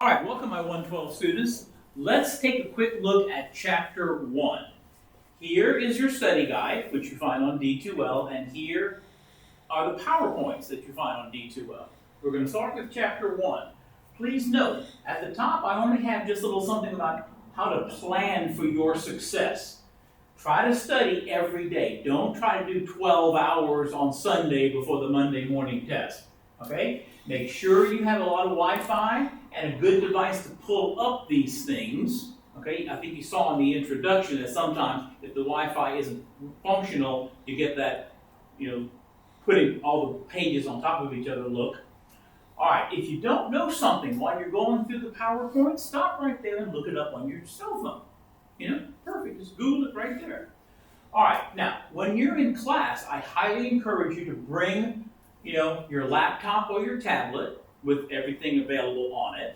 All right, welcome my 112 students. Let's take a quick look at chapter 1. Here is your study guide, which you find on D2L, and here are the PowerPoints that you find on D2L. We're going to start with chapter 1. Please note, at the top I only have just a little something about how to plan for your success. Try to study every day. Don't try to do 12 hours on Sunday before the Monday morning test. Okay? Make sure you have a lot of Wi-Fi and a good device to pull up these things. Okay? I think you saw in the introduction that sometimes if the Wi-Fi isn't functional, you get that, putting all the pages on top of each other look. All right, if you don't know something while you're going through the PowerPoint, stop right there and look it up on your cell phone. Perfect. Just Google it right there. All right, now, when you're in class, I highly encourage you to bring, your laptop or your tablet with everything available on it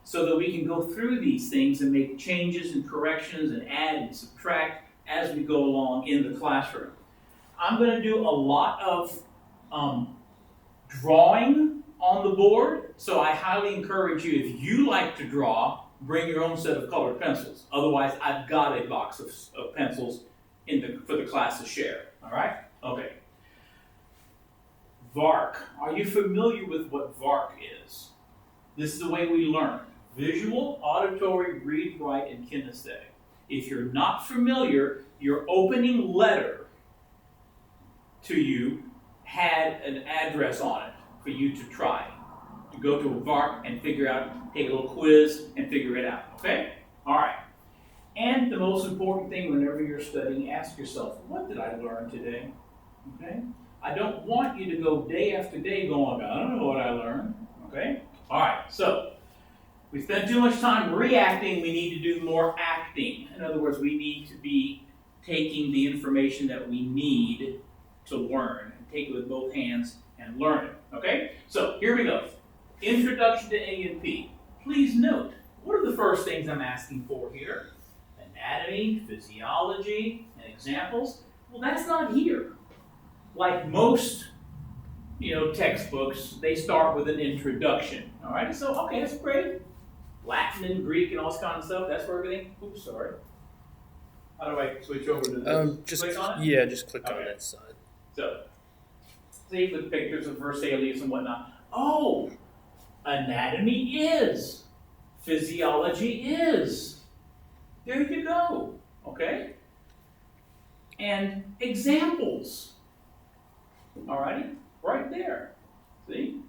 so that we can go through these things and make changes and corrections and add and subtract as we go along in the classroom. I'm going to do a lot of drawing on the board, so I highly encourage you, if you like to draw, bring your own set of colored pencils. Otherwise, I've got a box of pencils for the class to share. All right? Okay. VARK. Are you familiar with what VARK is? This is the way we learn. Visual, auditory, read, write, and kinesthetic. If you're not familiar, your opening letter to you had an address on it for you to try. To go to a VARK and figure out, take a little quiz and figure it out. Okay? All right. And the most important thing whenever you're studying, ask yourself, what did I learn today? Okay? I don't want you to go day after day going, I don't know what I learned. Okay? All right. So, we spend too much time reacting. We need to do more acting. In other words, we need to be taking the information that we need to learn and take it with both hands and learn it. Okay? So, here we go. Introduction to A&P. Please note, what are the first things I'm asking for here? Anatomy, physiology, and examples. Well, that's not here. Like most, textbooks, they start with an introduction. All right, so, okay, that's great. Latin and Greek and all this kind of stuff, that's for everything. Oops, sorry. How do I switch over to this? Just click on it? Yeah, just click on Okay. that side. So, see with pictures of Vesalius and whatnot. Oh, anatomy is. Physiology is. There you go. Okay? And examples. Alrighty? Right there. See?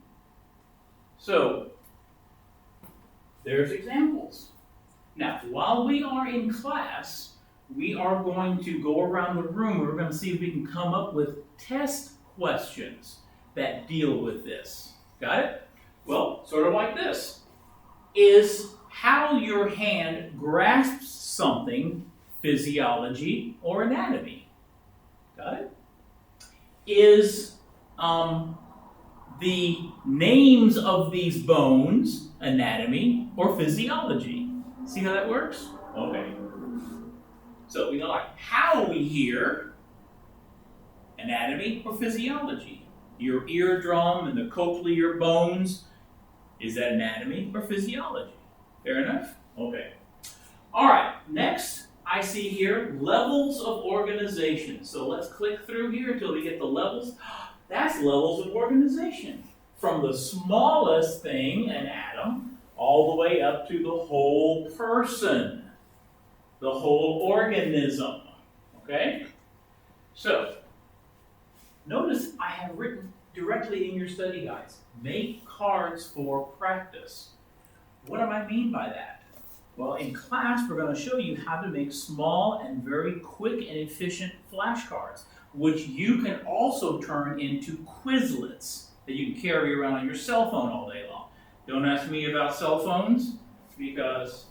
So, there's examples. Now, while we are in class, we are going to go around the room. We're going to see if we can come up with test questions that deal with this. Got it? Well, sort of like this. Is how your hand grasps something physiology or anatomy? Got it? Is the names of these bones anatomy or physiology? See how that works? Okay. So we know like how we hear anatomy or physiology. Your eardrum and the cochlear bones, is that anatomy or physiology? Fair enough? Okay. All right, next I see here levels of organization. So let's click through here until we get the levels. That's levels of organization. From the smallest thing, an atom, all the way up to the whole person, the whole organism. Okay? So, notice I have written directly in your study guides, make cards for practice. What do I mean by that? Well, in class, we're going to show you how to make small and very quick and efficient flashcards, which you can also turn into Quizlets that you can carry around on your cell phone all day long. Don't ask me about cell phones because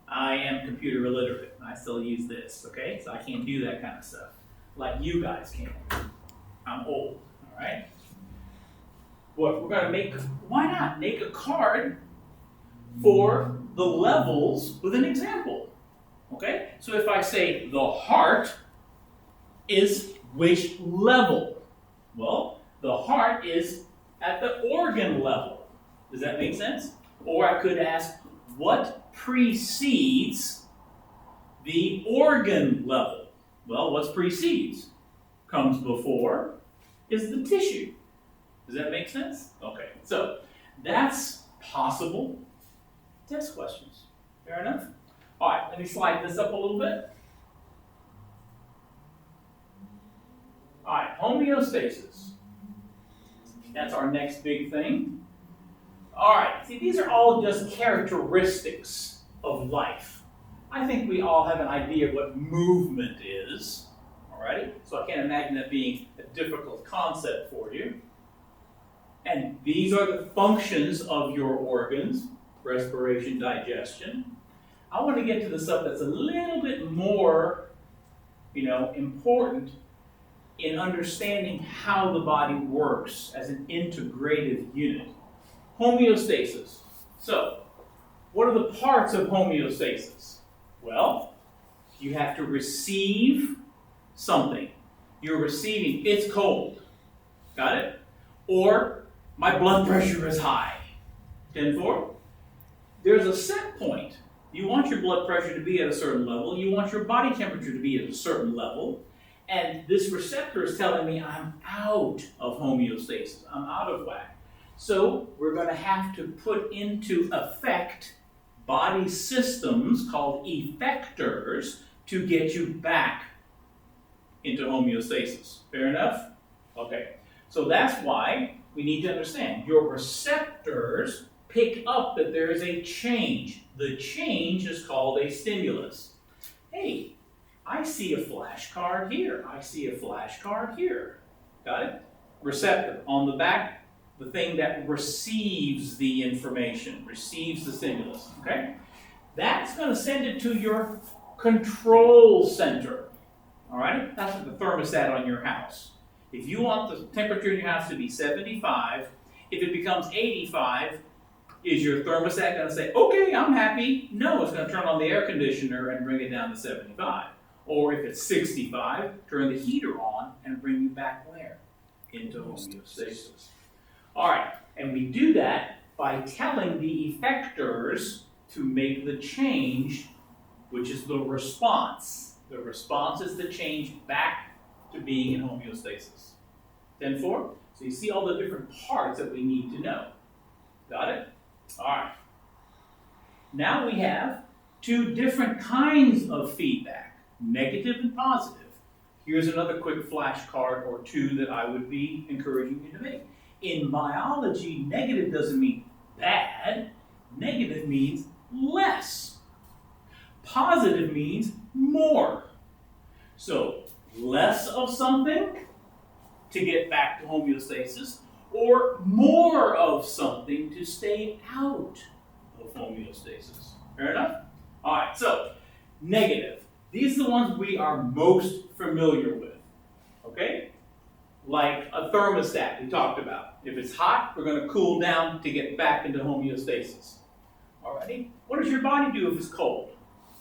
I am computer illiterate. I still use this, okay? So I can't do that kind of stuff like you guys can. I'm old, all right? What we're going to why not make a card for the levels with an example? Okay? So if I say the heart is which level? Well, the heart is at the organ level. Does that make sense? Or I could ask, what precedes the organ level? Well, what precedes? Comes before is the tissue. Does that make sense? Okay, so that's possible test questions. Fair enough? All right, let me slide this up a little bit. All right, homeostasis. That's our next big thing. All right, see, these are all just characteristics of life. I think we all have an idea of what movement is. All right, so I can't imagine that being a difficult concept for you. And these are the functions of your organs: respiration, digestion. I want to get to the stuff that's a little bit more, important in understanding how the body works as an integrative unit. Homeostasis. So, what are the parts of homeostasis? Well, you have to receive something. You're receiving, it's cold. Got it? Or, my blood pressure is high. 10-4. There's a set point. You want your blood pressure to be at a certain level. You want your body temperature to be at a certain level. And this receptor is telling me I'm out of homeostasis. I'm out of whack. So we're going to have to put into effect body systems called effectors to get you back into homeostasis. Fair enough? Okay. So that's why we need to understand your receptors pick up that there is a change. The change is called a stimulus. Hey, I see a flashcard here. I see a flashcard here. Got it? Receptor on the back, the thing that receives the information, receives the stimulus. Okay? That's going to send it to your control center. All right? That's like the thermostat on your house. If you want the temperature in your house to be 75, if it becomes 85, is your thermostat going to say, okay, I'm happy? No, it's going to turn on the air conditioner and bring it down to 75. Or if it's 65, turn the heater on and bring you back where? Into homeostasis. All right, and we do that by telling the effectors to make the change, which is the response. The response is the change back to being in homeostasis. 10-4? So you see all the different parts that we need to know. Got it? All right. Now we have two different kinds of feedback, negative and positive. Here's another quick flashcard or two that I would be encouraging you to make. In biology, negative doesn't mean bad. Negative means less. Positive means more. So, less of something to get back to homeostasis, or more of something to stay out of homeostasis. Fair enough? All right, so negative. These are the ones we are most familiar with. Okay? Like a thermostat we talked about. If it's hot, we're going to cool down to get back into homeostasis. Alrighty? What does your body do if it's cold?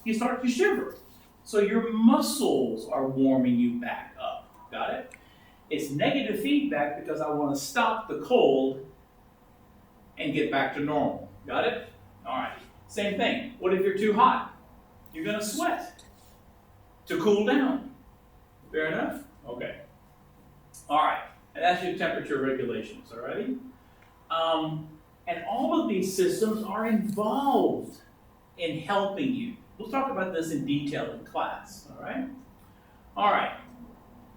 You start to shiver. So your muscles are warming you back up. Got it? It's negative feedback because I want to stop the cold and get back to normal. Got it? Alright. Same thing. What if you're too hot? You're going to sweat to cool down. Fair enough? Okay. Alright. And that's your temperature regulations. Alrighty? And all of these systems are involved in helping you. We'll talk about this in detail in class. Alright? Alright.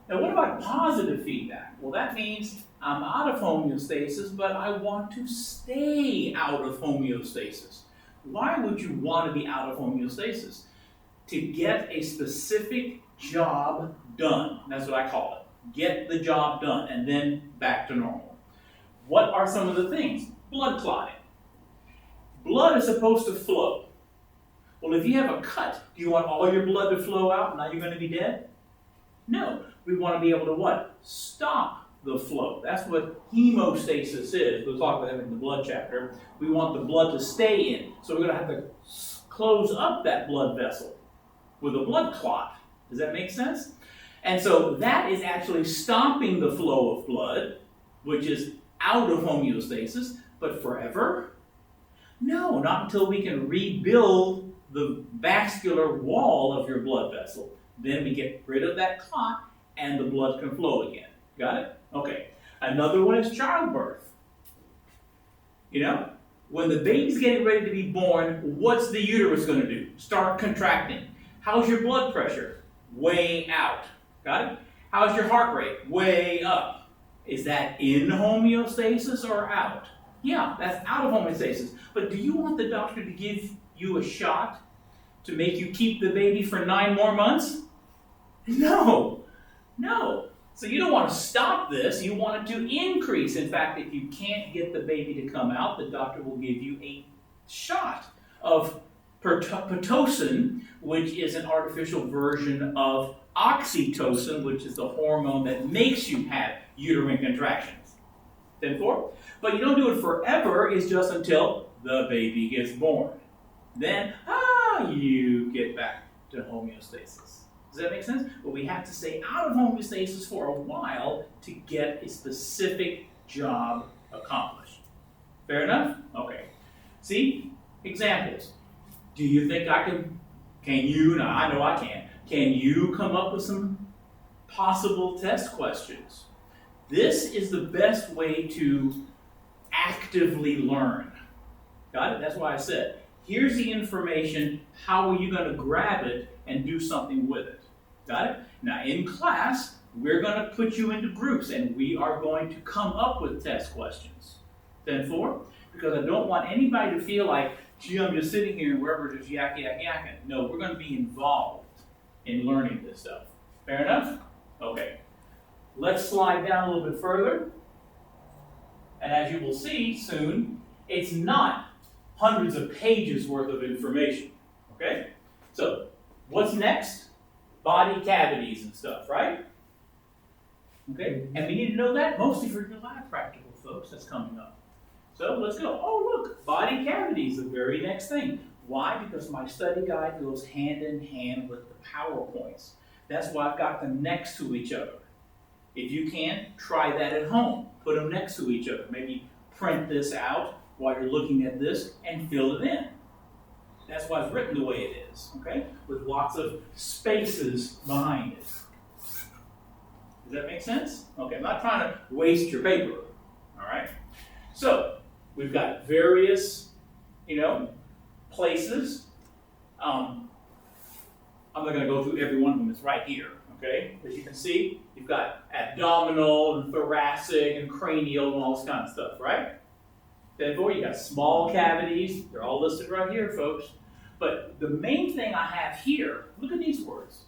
Now, what about positive feedback? Well, that means I'm out of homeostasis, but I want to stay out of homeostasis. Why would you want to be out of homeostasis? To get a specific job done. That's what I call it. Get the job done, and then back to normal. What are some of the things? Blood clotting. Blood is supposed to flow. Well, if you have a cut, do you want all your blood to flow out and now you're going to be dead? No. We want to be able to what? Stop the flow. That's what hemostasis is. We'll talk about that in the blood chapter. We want the blood to stay in. So we're going to have to close up that blood vessel with a blood clot. Does that make sense? And so that is actually stopping the flow of blood, which is out of homeostasis, but forever? No, not until we can rebuild the vascular wall of your blood vessel. Then we get rid of that clot and the blood can flow again. Got it? Okay. Another one is childbirth. You know, when the baby's getting ready to be born, what's the uterus going to do? Start contracting. How's your blood pressure? Way out. Got it? How's your heart rate? Way up. Is that in homeostasis or out? Yeah, that's out of homeostasis. But do you want the doctor to give you a shot to make you keep the baby for 9 more months? No. No. So you don't want to stop this. You want it to increase. In fact, if you can't get the baby to come out, the doctor will give you a shot of Pitocin, which is an artificial version of oxytocin, which is the hormone that makes you have uterine contractions. 10-4. But you don't do it forever. It's just until the baby gets born. Then, you get back to homeostasis. Does that make sense? But we have to stay out of homeostasis for a while to get a specific job accomplished. Fair enough? Okay. See? Examples. Do you think can you, now I know I can you come up with some possible test questions? This is the best way to actively learn. Got it? That's why I said, here's the information, how are you going to grab it and do something with it? Got it? Now in class, we're going to put you into groups and we are going to come up with test questions. 10-4? Because I don't want anybody to feel like, gee, I'm just sitting here and wherever just yakking. No, we're going to be involved in learning this stuff. Fair enough? Okay. Let's slide down a little bit further. And as you will see soon, it's not hundreds of pages worth of information. Okay? So, what's next? Body cavities and stuff, right? Okay? And we need to know that mostly for your lab practical, folks, that's coming up. So, let's go. Oh, look, body cavities, the very next thing. Why? Because my study guide goes hand in hand with the PowerPoints. That's why I've got them next to each other. If you can, try that at home. Put them next to each other. Maybe print this out while you're looking at this and fill it in. That's why it's written the way it is, okay? With lots of spaces behind it. Does that make sense? Okay, I'm not trying to waste your paper, all right? So, we've got various, places. I'm not going to go through every one of them. It's right here, okay? As you can see, you've got abdominal and thoracic and cranial and all this kind of stuff, right? Then you got small cavities. They're all listed right here, folks. But the main thing I have here, look at these words.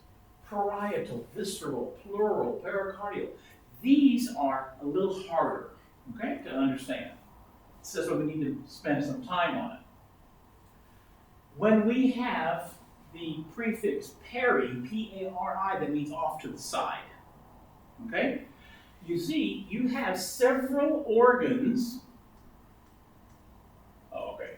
Parietal, visceral, pleural, pericardial. These are a little harder, okay, to understand. So that's why we need to spend some time on it. When we have the prefix peri, P-A-R-I, that means off to the side, okay? You see, you have several organs. Oh, okay.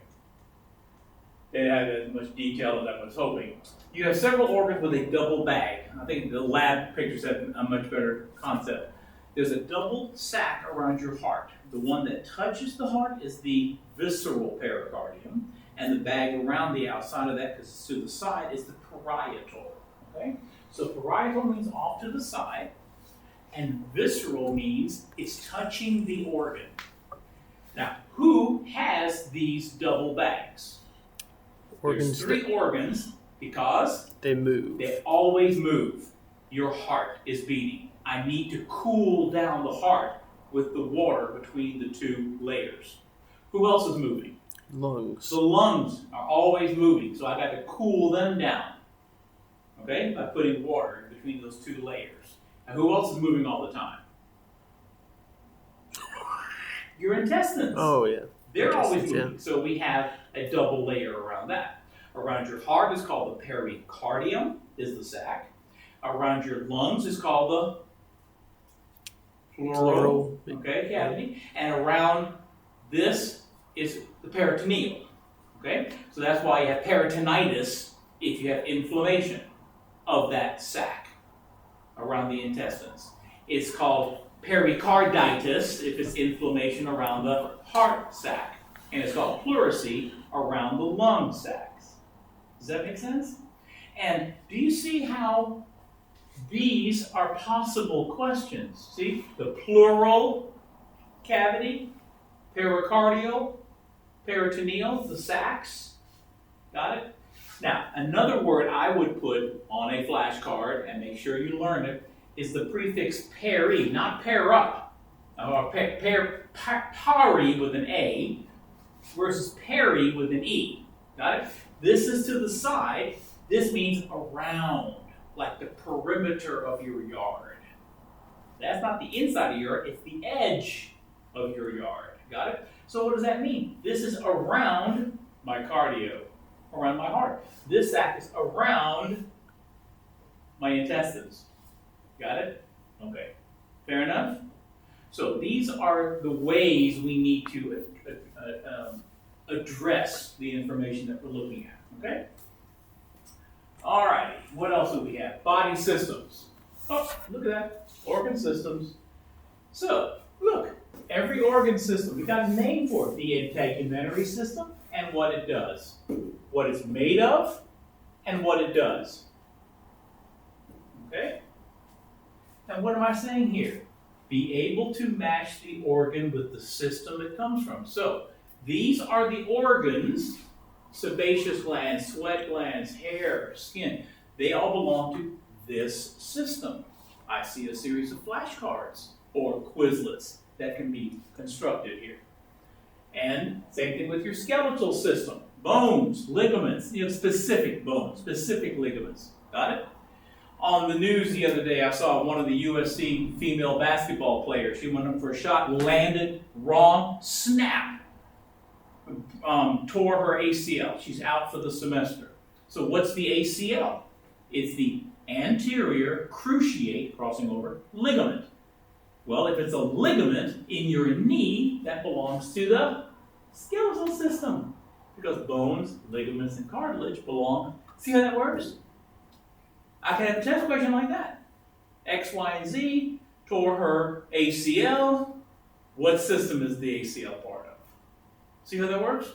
They didn't have as much detail as I was hoping. You have several organs with a double bag. I think the lab pictures have a much better concept. There's a double sac around your heart. The one that touches the heart is the visceral pericardium, and the bag around the outside of that, because it's to the side, is the parietal. Okay? So parietal means off to the side, and visceral means it's touching the organ. Now, who has these double bags? There's 3 organs, because they move. They always move. Your heart is beating. I need to cool down the heart with the water between the 2 layers. Who else is moving? Lungs. The lungs are always moving, so I got to cool them down, okay, by putting water in between those 2 layers. Now, who else is moving all the time? Your intestines. Oh, yeah. They're always moving, yeah. So we have a double layer around that. Around your heart is called the pericardium, is the sac. Around your lungs is called the pleural, okay, cavity. And around this is the peritoneal, okay? So that's why you have peritonitis if you have inflammation of that sac around the intestines. It's called pericarditis if it's inflammation around the heart sac. And it's called pleurisy around the lung sacs. Does that make sense? And do you see how these are possible questions? See, the pleural cavity, pericardial, peritoneal, the sacs. Got it? Now, another word I would put on a flashcard, and make sure you learn it, is the prefix peri, not para, or pari with an A, versus peri with an E. Got it? This is to the side. This means around, like the perimeter of your yard. That's not the inside of your yard, it's the edge of your yard. Got it? So what does that mean? This is around my cardio, around my heart. This sac is around my intestines. Got it? Okay. Fair enough? So these are the ways we need to address the information that we're looking at. Okay? All right. What else do we have? Body systems. Oh, look at that. Organ systems. So, look. Every organ system, we got a name for it. The integumentary system and what it does. What it's made of and what it does. Okay? Now what am I saying here? Be able to match the organ with the system it comes from. So, these are the organs, sebaceous glands, sweat glands, hair, skin. They all belong to this system. I see a series of flashcards or Quizlets that can be constructed here. And same thing with your skeletal system. Bones, ligaments, specific bones, specific ligaments. Got it? On the news the other day, I saw one of the USC female basketball players. She went up for a shot, landed wrong, snap. Tore her ACL. She's out for the semester. So what's the ACL? It's the anterior cruciate, crossing over, ligament. Well, if it's a ligament in your knee, that belongs to the skeletal system. Because bones, ligaments, and cartilage belong. See how that works? I can have a test question like that. X, Y, and Z tore her ACL. What system is the ACL part of? See how that works?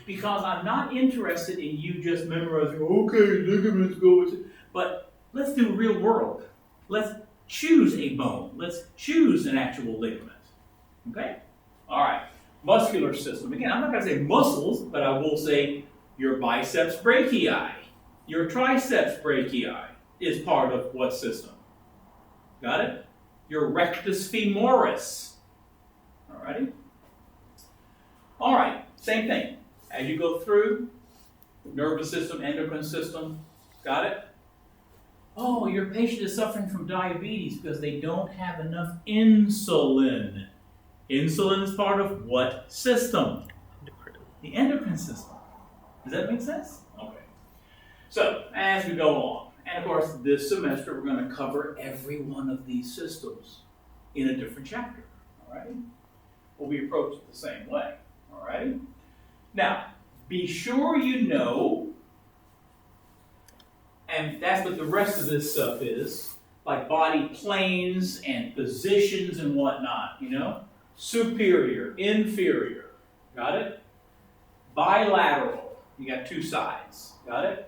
Because I'm not interested in you just memorizing, okay, ligaments go with it. But let's do real world. Let's choose a bone. Let's choose an actual ligament. Okay? All right. Muscular system. Again, I'm not going to say muscles, but I will say your biceps brachii, your triceps brachii is part of what system? Got it? Your rectus femoris. All righty? All right. Same thing. As you go through, nervous system, endocrine system. Got it? Oh, your patient is suffering from diabetes because they don't have enough insulin. Insulin is part of what system? Endocrine. The endocrine system. Does that make sense? Okay. So, as we go along, and of course, this semester we're going to cover every one of these systems in a different chapter. All right? We'll be approached the same way. All right? Now, be sure you know, and that's what the rest of this stuff is, like body planes and positions and whatnot, Superior, inferior, got it? Bilateral, you got two sides, got it?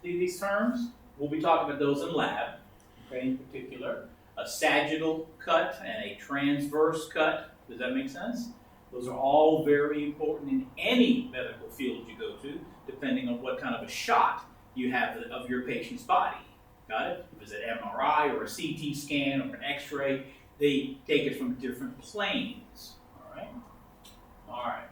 See these terms? We'll be talking about those in lab, okay, in particular. A sagittal cut and a transverse cut, does that make sense? Those are all very important in any medical field you go to, depending on what kind of a shot you have of your patient's body. Got it? If it's an MRI or a CT scan or an X-ray, they take it from different planes. All right? All right.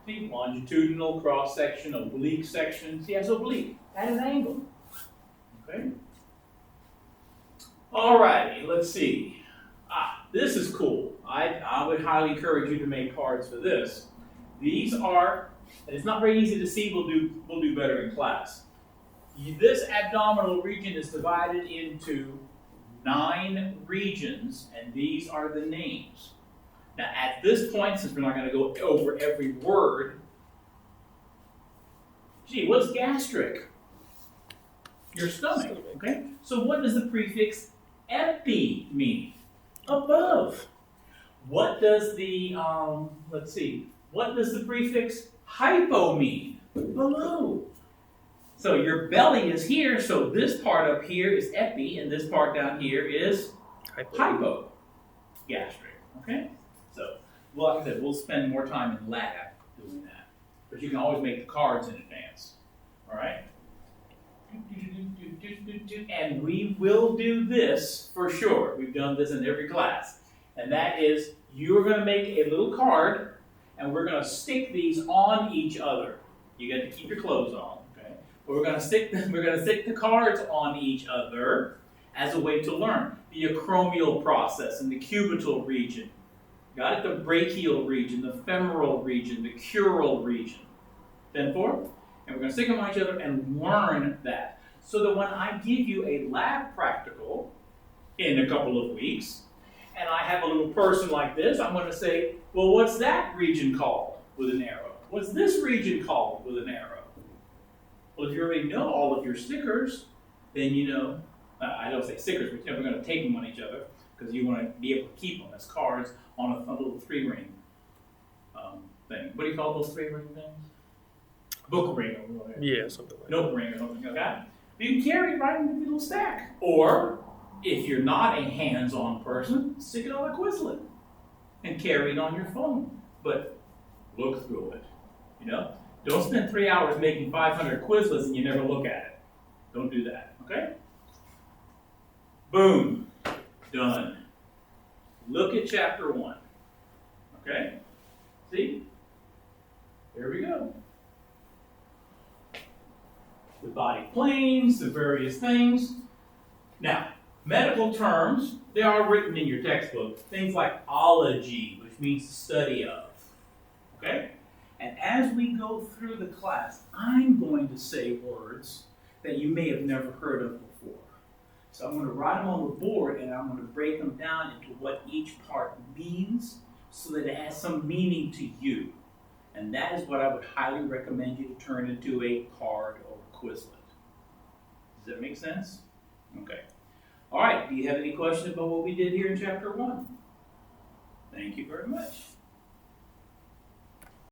See, longitudinal cross-section, oblique section. See, that's oblique. That is angle. Okay? All righty, let's see. This is cool. I would highly encourage you to make cards for this. These are, and it's not very easy to see, we'll do better in class. This abdominal region is divided into 9 regions, and these are the names. Now, at this point, since we're not going to go over every word, what's gastric? Your stomach, okay? So what does the prefix epi mean? Above. What does the, what does the prefix Hypo mean below. So your belly is here, so this part up here is epi, and this part down here is hypogastric. Okay? So, well, like I said, we'll spend more time in lab doing that. But you can always make the cards in advance. All right? And we will do this for sure. We've done this in every class. And that is, you're going to make a little card, and we're going to stick these on each other. You got to keep your clothes on, okay? But we're going to stick the cards on each other as a way to learn. The acromial process in the cubital region. Got it? The brachial region, the femoral region, the crural region. 10-4? And we're going to stick them on each other and learn that. So that when I give you a lab practical in a couple of weeks, and I have a little person like this, I'm going to say, well, what's that region called with an arrow? What's this region called with an arrow? Well, if you already know all of your stickers, then you know, I don't say stickers, but we're going to tape them on each other because you want to be able to keep them as cards on a little 3-ring thing. What do you call those 3-ring things? Book ring or whatever. Yeah, something like that. Note ring or something like that. You can carry it right in the little stack. Or, if you're not a hands-on person, stick it on a Quizlet and carry it on your phone. But look through it. You know? Don't spend 3 hours making 500 Quizlets and you never look at it. Don't do that. Okay? Boom. Done. Look at chapter 1. Okay? See? There we go. The body planes, the various things. Now, medical terms, they are written in your textbook. Things like ology, which means the study of. Okay? And as we go through the class, I'm going to say words that you may have never heard of before. So I'm going to write them on the board and I'm going to break them down into what each part means so that it has some meaning to you. And that is what I would highly recommend you to turn into a card or a Quizlet. Does that make sense? Okay. All right, do you have any questions about what we did here in chapter 1? Thank you very much.